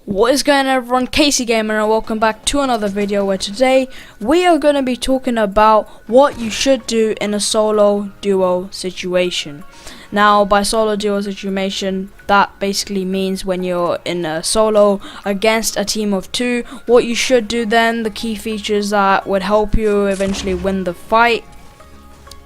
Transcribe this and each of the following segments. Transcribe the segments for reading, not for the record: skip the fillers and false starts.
What is going on, everyone? Casey Gamer, and welcome back to another video where today we are going to be talking about what you should do in a solo duo situation. Now, by solo duo situation, that basically means when you're in a solo against a team of two, what you should do then, the key features that would help you eventually win the fight.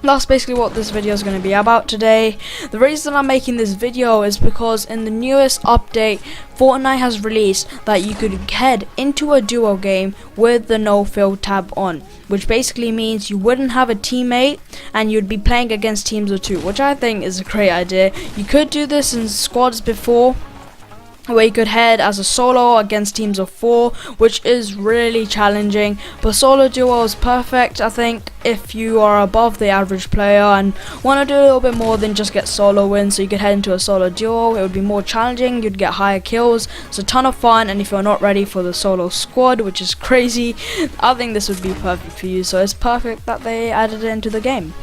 That's basically what this video is going to be about today. The reason I'm making this video is because in the newest update, Fortnite has released that you could head into a duo game with the no fill tab on, which basically means you wouldn't have a teammate and you'd be playing against teams of two, which I think is a great idea. You could do this in squads before, where you could head as a solo against teams of four, which is really challenging, but solo duo is perfect, I think, if you are above the average player and want to do a little bit more than just get solo wins. So you could head into a solo duo. It would be more challenging, you'd get higher kills, it's a ton of fun, and if you're not ready for the solo squad, which is crazy, I think this would be perfect for you. So it's perfect that they added it into the game.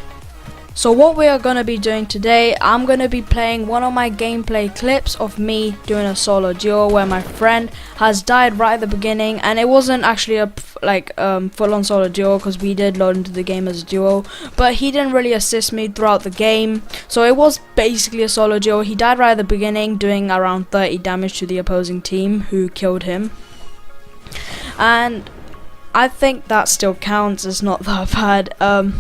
So what we are going to be doing today, I'm going to be playing one of my gameplay clips of me doing a solo duo where my friend has died right at the beginning, and it wasn't actually a full-on solo duo because we did load into the game as a duo, but he didn't really assist me throughout the game, so it was basically a solo duo. He died right at the beginning, doing around 30 damage to the opposing team who killed him, and I think that still counts. It's not that bad.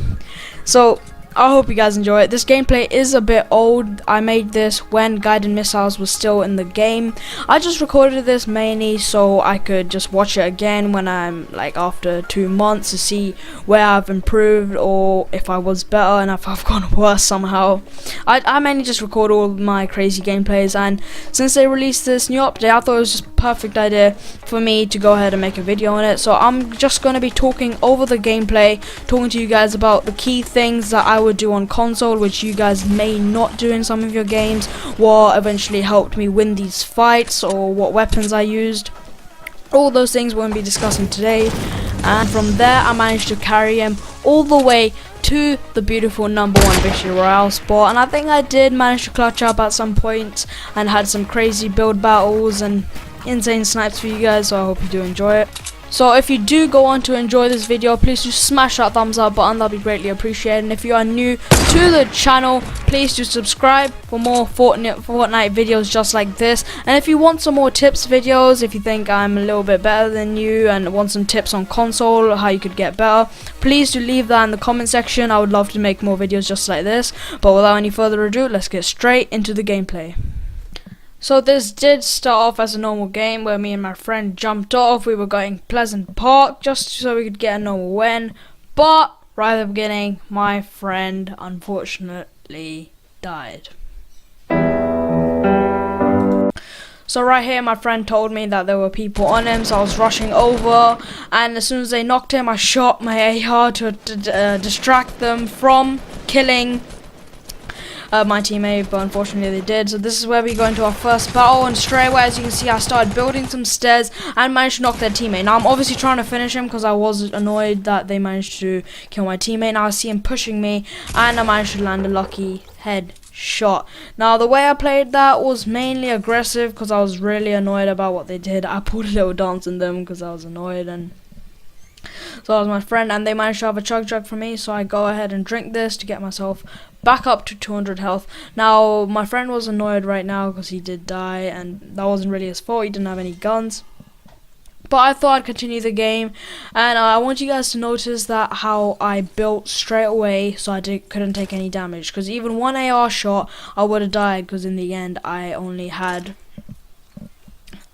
So I hope you guys enjoy it. This gameplay is a bit old. I made this when guided missiles was still in the game. I just recorded this mainly so I could just watch it again when I'm after 2 months to see where I've improved or if I was better and if I've gone worse somehow. I mainly just record all my crazy gameplays, and since they released this new update, I thought it was just a perfect idea for me to go ahead and make a video on it. So I'm just going to be talking over the gameplay, talking to you guys about the key things that I would do on console, which you guys may not do in some of your games, what eventually helped me win these fights, or what weapons I used. All those things we're going to be discussing today, and from there I managed to carry him all the way to the beautiful #1 victory Royale spot, and I think I did manage to clutch up at some points and had some crazy build battles and insane snipes for you guys, so I hope you do enjoy it. So if you do go on to enjoy this video, please do smash that thumbs up button, that'll be greatly appreciated. And if you are new to the channel, please do subscribe for more Fortnite videos just like this. And if you want some more tips videos, if you think I'm a little bit better than you and want some tips on console, how you could get better, please do leave that in the comment section. I would love to make more videos just like this. But without any further ado, let's get straight into the gameplay. So this did start off as a normal game where me and my friend jumped off. We were going Pleasant Park just so we could get a normal win, but right at the beginning my friend unfortunately died. So right here my friend told me that there were people on him, so I was rushing over, and as soon as they knocked him I shot my AR to distract them from killing my teammate, but unfortunately they did. So this is where we go into our first battle, and straight away, as you can see, I started building some stairs and managed to knock their teammate. Now I'm obviously trying to finish him because I was annoyed that they managed to kill my teammate. Now I see him pushing me, and I managed to land a lucky head shot. Now the way I played that was mainly aggressive because I was really annoyed about what they did. I pulled a little dance in them because I was annoyed, and so that was my friend, and they managed to have a chug jug for me, so I go ahead and drink this to get myself back up to 200 health. Now my friend was annoyed right now because he did die, and that wasn't really his fault, he didn't have any guns, but I thought I'd continue the game. And I want you guys to notice that how I built straight away so I couldn't take any damage, because even one AR shot I would have died, because in the end I only had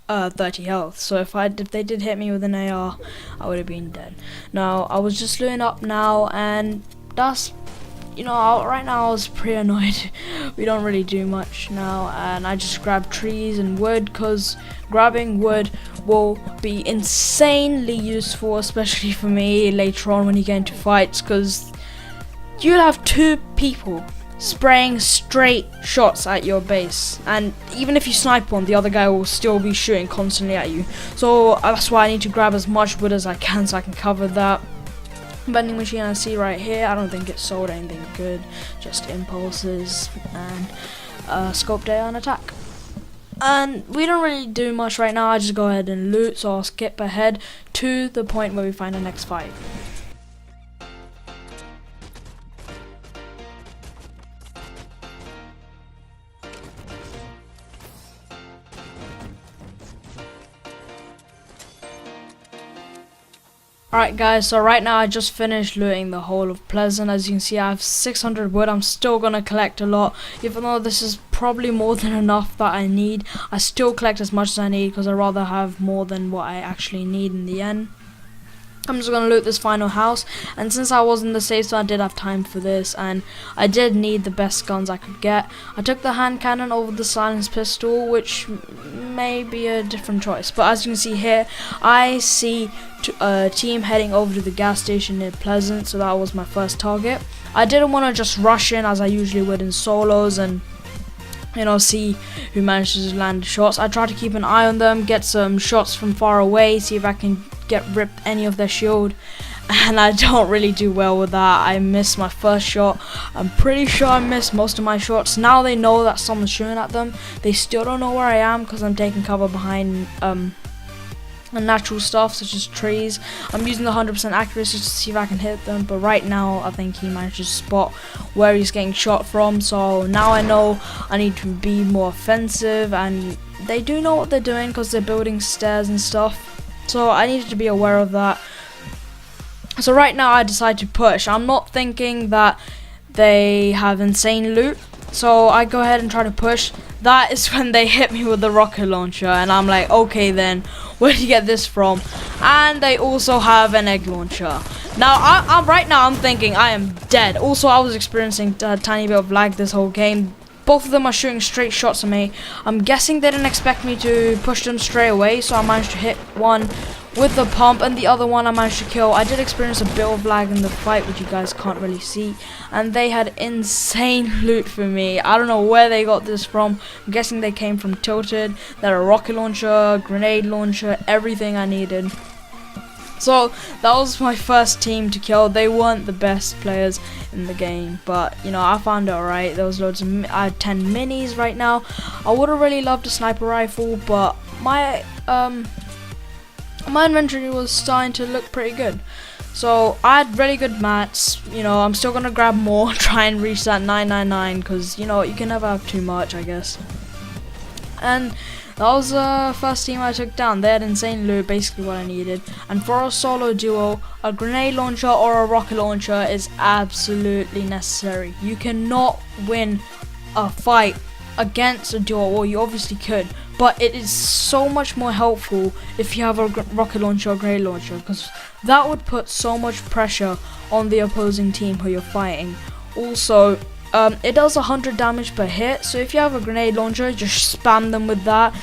30 health. So if they did hit me with an AR, I would have been dead. Now I was just looting up now, and that's, right now I was pretty annoyed. We don't really do much now, and I just grabbed trees and wood because grabbing wood will be insanely useful, especially for me later on when you get into fights, because you'll have two people spraying straight shots at your base, and even if you snipe one, the other guy will still be shooting constantly at you. So that's why I need to grab as much wood as I can so I can cover that. Vending machine I see right here, I don't think it sold anything good, just impulses and scope data and attack. And we don't really do much right now. I just go ahead and loot, so I'll skip ahead to the point where we find the next fight. Alright guys, so right now I just finished looting the whole of Pleasant. As you can see, I have 600 wood. I'm still gonna collect a lot, even though this is probably more than enough that I need. I still collect as much as I need because I'd rather have more than what I actually need in the end. I'm just gonna loot this final house, and since I was in the safe zone, I did have time for this, and I did need the best guns I could get. I took the hand cannon over the silenced pistol, which may be a different choice, but as you can see here, I see a team heading over to the gas station near Pleasant, so that was my first target. I didn't want to just rush in as I usually would in solos and see who manages to land shots. I try to keep an eye on them, get some shots from far away, see if I can rip any of their shield, and I don't really do well with that. I missed my first shot. I'm pretty sure I missed most of my shots. Now they know that someone's shooting at them. They still don't know where I am because I'm taking cover behind natural stuff such as trees. I'm using the 100% accuracy to see if I can hit them, but right now I think he managed to spot where he's getting shot from, so now I know I need to be more offensive, and they do know what they're doing because they're building stairs and stuff, so I needed to be aware of that. So right now I decide to push. I'm not thinking that they have insane loot, so I go ahead and try to push. That is when they hit me with the rocket launcher, and I'm like, okay then, where did you get this from? And they also have an egg launcher. Now right now I'm thinking I am dead. Also, I was experiencing a tiny bit of lag this whole game. Both of them are shooting straight shots at me. I'm guessing they didn't expect me to push them straight away, so I managed to hit one with the pump, and the other one I managed to kill. I did experience a bit of lag in the fight, which you guys can't really see, and they had insane loot for me. I don't know where they got this from. I'm guessing they came from Tilted. They had a rocket launcher, grenade launcher, everything I needed. So that was my first team to kill. They weren't the best players in the game, but I found it alright. There was loads of I had 10 minis right now. I would have really loved a sniper rifle, but my inventory was starting to look pretty good. So I had really good mats. I'm still gonna grab more, try and reach that 999, because you can never have too much, I guess. And that was the first team I took down. They had insane loot, basically what I needed. And for a solo duo, a grenade launcher or a rocket launcher is absolutely necessary. You cannot win a fight against a duo, or you obviously could, but it is so much more helpful if you have a rocket launcher or grenade launcher, because that would put so much pressure on the opposing team who you're fighting. Also, it does 100 damage per hit, so if you have a grenade launcher, just spam them with that.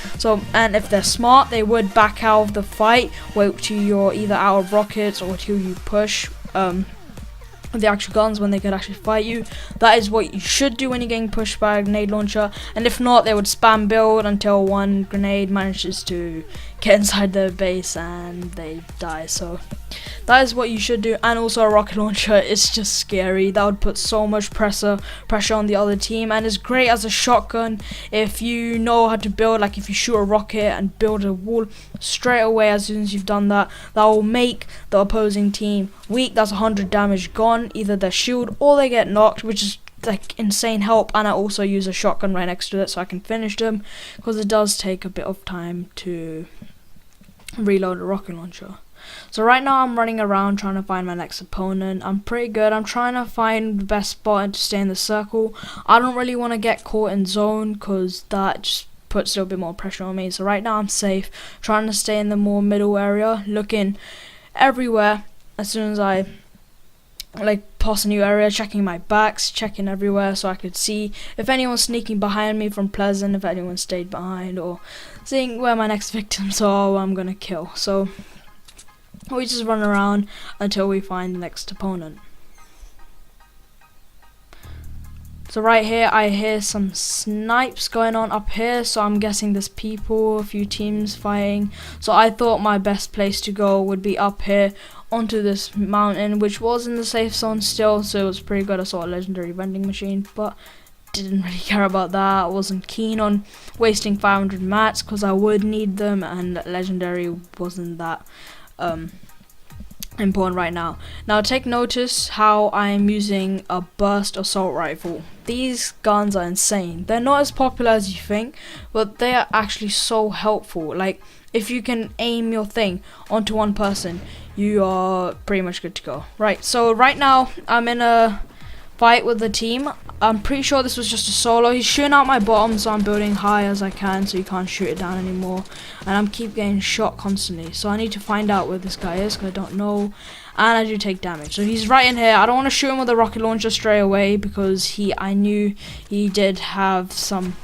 And if they're smart, they would back out of the fight, wait till you're either out of rockets or till you push the actual guns when they could actually fight you. That is what you should do when you're getting pushed by a grenade launcher, and if not, they would spam build until one grenade manages to get inside their base and they die. So that is what you should do. And also, a rocket launcher is just scary. That would put so much pressure on the other team, and it's great as a shotgun if you know how to build. Like if you shoot a rocket and build a wall straight away, as soon as you've done that, that will make the opposing team weak. That's 100 damage gone, either their shield or they get knocked, which is like insane help. And I also use a shotgun right next to it so I can finish them, because it does take a bit of time to reload a rocket launcher. So right now I'm running around trying to find my next opponent. I'm pretty good. I'm trying to find the best spot and to stay in the circle. I don't really want to get caught in zone, because that just puts a little bit more pressure on me. So right now I'm safe, trying to stay in the more middle area, looking everywhere. As soon as I pass a new area, checking my backs, checking everywhere so I could see if anyone's sneaking behind me from Pleasant, if anyone stayed behind, or seeing where my next victims are who I'm gonna kill. So we just run around until we find the next opponent. So right here I hear some snipes going on up here, so I'm guessing there's people, a few teams fighting. So I thought my best place to go would be up here onto this mountain, which was in the safe zone still, so it was pretty good. I saw a legendary vending machine, but didn't really care about that. I wasn't keen on wasting 500 mats because I would need them, and legendary wasn't that important right now. Now take notice how I am using a burst assault rifle. These guns are insane. They're not as popular as you think, but they are actually so helpful. Like, if you can aim your thing onto one person, you are pretty much good to go. Right, so right now I'm in a fight with the team. I'm pretty sure this was just a solo. He's shooting out my bottom, so I'm building high as I can so he can't shoot it down anymore. And I'm keep getting shot constantly, so I need to find out where this guy is because I don't know. And I do take damage. So he's right in here. I don't want to shoot him with a rocket launcher straight away because I knew he did have some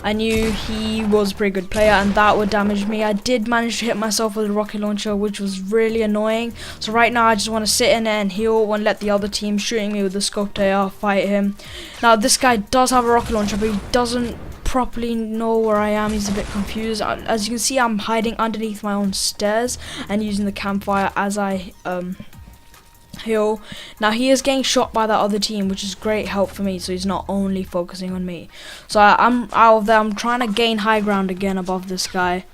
I knew he was a pretty good player and that would damage me. I did manage to hit myself with a rocket launcher, which was really annoying. So right now I just want to sit in there and heal and let the other team shooting me with the scoped AR fight him. Now this guy does have a rocket launcher, but he doesn't properly know where I am. He's a bit confused. As you can see, I'm hiding underneath my own stairs and using the campfire as I heal. Now he is getting shot by that other team, which is great help for me, so he's not only focusing on me. So I'm out of there. I'm trying to gain high ground again above this guy,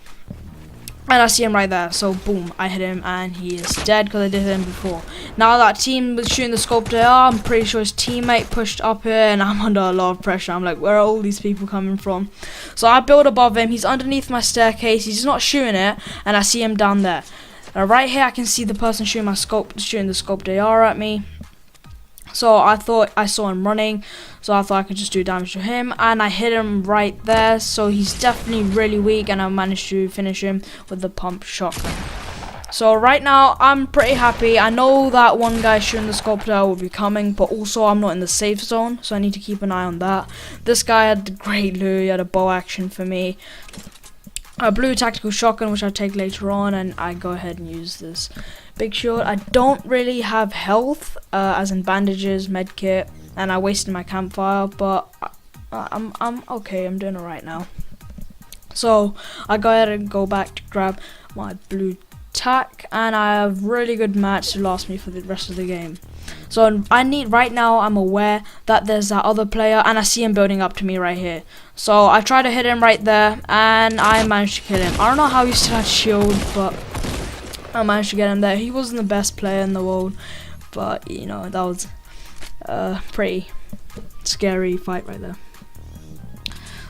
and I see him right there. So boom, I hit him and he is dead because I did hit him before. Now that team was shooting the scope AR, I'm pretty sure his teammate pushed up here and I'm under a lot of pressure. I'm like, where are all these people coming from? So I build above him. He's underneath my staircase. He's not shooting it, and I see him down there. Now right here I can see the person shooting the scoped AR at me. So I thought I saw him running, so I thought I could just do damage to him, and I hit him right there. So he's definitely really weak, and I managed to finish him with the pump shotgun. So right now I'm pretty happy. I know that one guy shooting the scoped AR will be coming, but also I'm not in the safe zone, so I need to keep an eye on that. This guy had the great loot. He had a bow action for me, a blue tactical shotgun, which I'll take later on, and I go ahead and use this big shield. I don't really have health, as in bandages, medkit, and I wasted my campfire, but I'm okay. I'm doing alright now. So I go ahead and go back to grab my blue tack, and I have really good mats to last me for the rest of the game. So right now I'm aware that there's that other player, and I see him building up to me right here. So I try to hit him right there, and I managed to kill him. I don't know how he still had shield, but I managed to get him there. He wasn't the best player in the world, but you know, that was a pretty scary fight right there.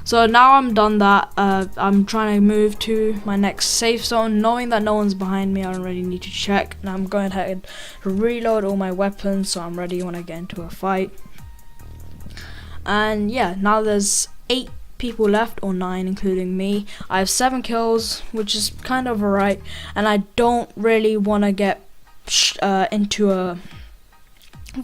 So now I'm done that, I'm trying to move to my next safe zone, knowing that no one's behind me. I don't really need to check. Now I'm going ahead to reload all my weapons so I'm ready when I get into a fight. And yeah, now there's 8 people left, or 9 including me. I have 7 kills, which is kind of alright, and I don't really want to get into a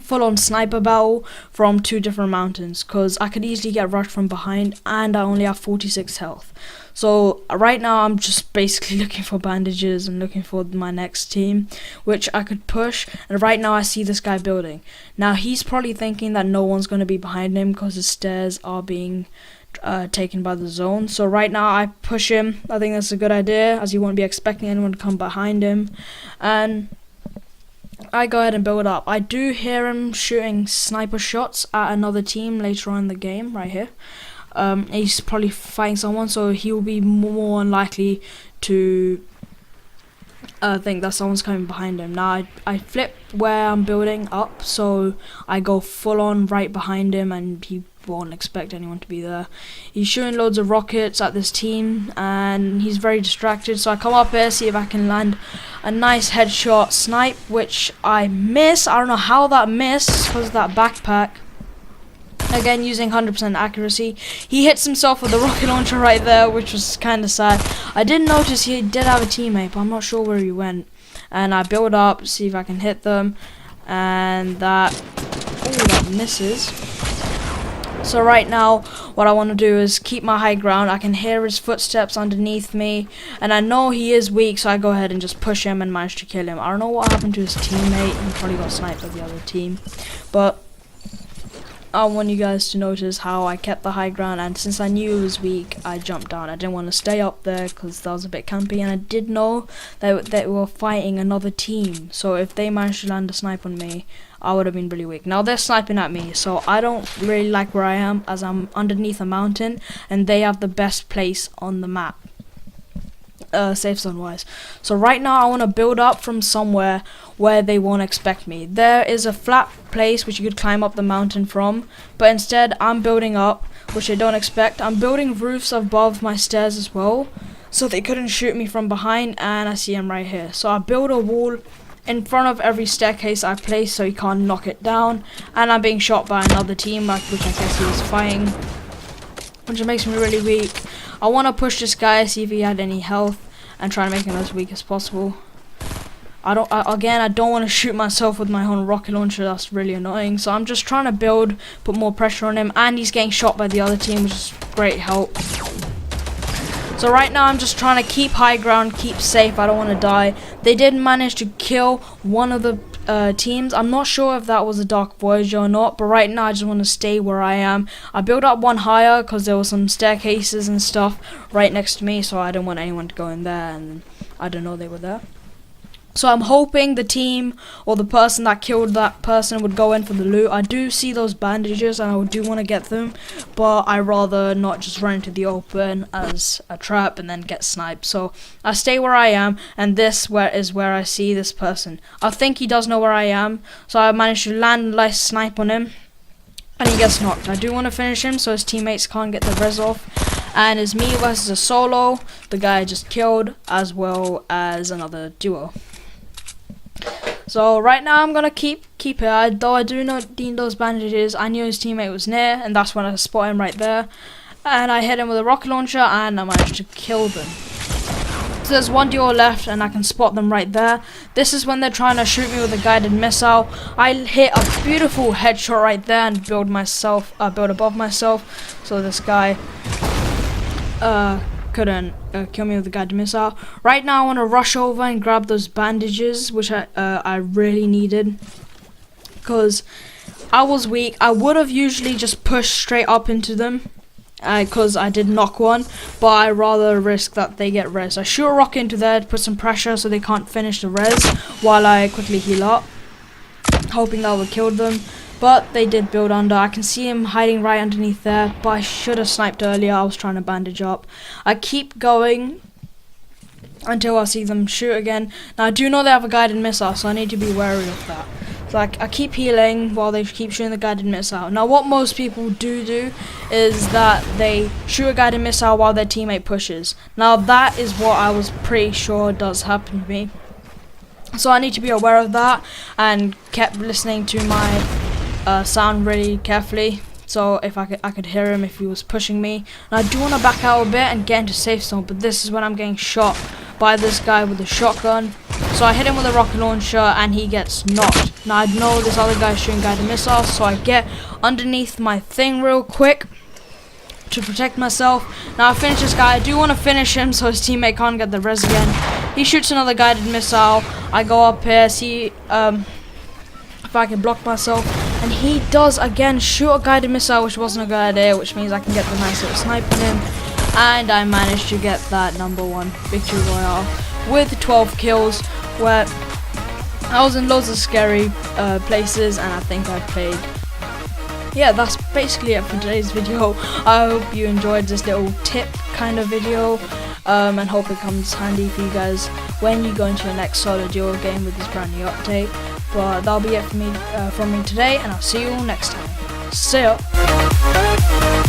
full-on sniper battle from 2 different mountains, because I could easily get rushed from behind, and I only have 46 health. So right now I'm just basically looking for bandages and looking for my next team, which I could push. And right now I see this guy building. Now he's probably thinking that no one's going to be behind him because the stairs are being taken by the zone. So right now I push him. I think that's a good idea, as he won't be expecting anyone to come behind him, and I go ahead and build up. I do hear him shooting sniper shots at another team later on in the game, right here. He's probably fighting someone, so he will be more unlikely to think that someone's coming behind him. Now I flip where I'm building up, so I go full on right behind him, and he won't expect anyone to be there. He's shooting loads of rockets at this team, and he's very distracted. So I come up here, see if I can land a nice headshot snipe, which I miss. I don't know how that missed because of that backpack. Again, using 100% accuracy. He hits himself with the rocket launcher right there, which was kind of sad. I did notice he did have a teammate, but I'm not sure where he went. And I build up, see if I can hit them, and that misses. So right now what I want to do is keep my high ground. I can hear his footsteps underneath me, and I know he is weak, so I go ahead and just push him and manage to kill him. I don't know what happened to his teammate. He probably got sniped by the other team, but I want you guys to notice how I kept the high ground, and since I knew it was weak, I jumped down. I didn't want to stay up there because that was a bit campy, and I did know that they were fighting another team. So if they managed to land a snipe on me, I would have been really weak. Now they're sniping at me, so I don't really like where I am, as I'm underneath a mountain, and they have the best place on the map. Safe zone wise. So right now I want to build up from somewhere where they won't expect me. There is a flat place which you could climb up the mountain from, but instead I'm building up, which they don't expect. I'm building roofs above my stairs as well, so they couldn't shoot me from behind, and I see him right here. So I build a wall in front of every staircase I place so he can't knock it down, and I'm being shot by another team, which I guess he was fighting, which makes me really weak. I want to push this guy, see if he had any health, and try to make him as weak as possible. I don't want to shoot myself with my own rocket launcher. That's really annoying. So I'm just trying to put more pressure on him, and he's getting shot by the other team, which is great help. So right now I'm just trying to keep high ground, keep safe. I don't want to die. They did manage to kill one of the teams. I'm not sure if that was a Dark Voyager or not, but right now I just want to stay where I am. I built up one higher because there were some staircases and stuff right next to me, so I didn't want anyone to go in there, and I didn't know they were there. So I'm hoping the team or the person that killed that person would go in for the loot. I do see those bandages and I do want to get them, but I rather not just run into the open as a trap and then get sniped. So I stay where I am, and this is where I see this person. I think he does know where I am, so I managed to land a nice snipe on him, and he gets knocked. I do want to finish him so his teammates can't get the res off. And it's me versus a solo, the guy I just killed, as well as another duo. So right now I'm gonna keep here. Though I do need those bandages, I knew his teammate was near, and that's when I spot him right there. And I hit him with a rocket launcher, and I managed to kill them. So there's one duo left, and I can spot them right there. This is when they're trying to shoot me with a guided missile. I hit a beautiful headshot right there and build above myself. So this guy couldn't kill me with the guided missile. Right now I want to rush over and grab those bandages, which I really needed, because I was weak. I would have usually just pushed straight up into them, because I did knock one, but I rather risk that they get res. I shoot a rocket into there to put some pressure so they can't finish the res while I quickly heal up, hoping that would kill them. But they did build under. I can see him hiding right underneath there, but I should have sniped earlier. I was trying to bandage up. I keep going until I see them shoot again. Now I do know they have a guided missile, so I need to be wary of that. So I keep healing while they keep shooting the guided missile. Now what most people do is that they shoot a guided missile while their teammate pushes. Now that is what I was pretty sure does happen to me. So I need to be aware of that, and kept listening to my sound really carefully, so if I could hear him if he was pushing me. And I do want to back out a bit and get into safe zone, but this is when I'm getting shot by this guy with a shotgun. So I hit him with a rocket launcher and he gets knocked. Now I know this other guy's shooting guided missiles, so I get underneath my thing real quick to protect myself. Now I finish this guy. I do want to finish him so his teammate can't get the res again. He shoots another guided missile. I go up here, see if I can block myself, and he does again shoot a guided missile, which wasn't a good idea, which means I can get the nice little snipe on him, and I managed to get that #1 victory royale with 12 kills, where I was in loads of scary places, and I think I played. Yeah, that's basically it for today's video. I hope you enjoyed this little tip kind of video, and hope it comes handy for you guys when you go into your next solo duo game with this brand new update. But that'll be it from me today, and I'll see you all next time. See ya!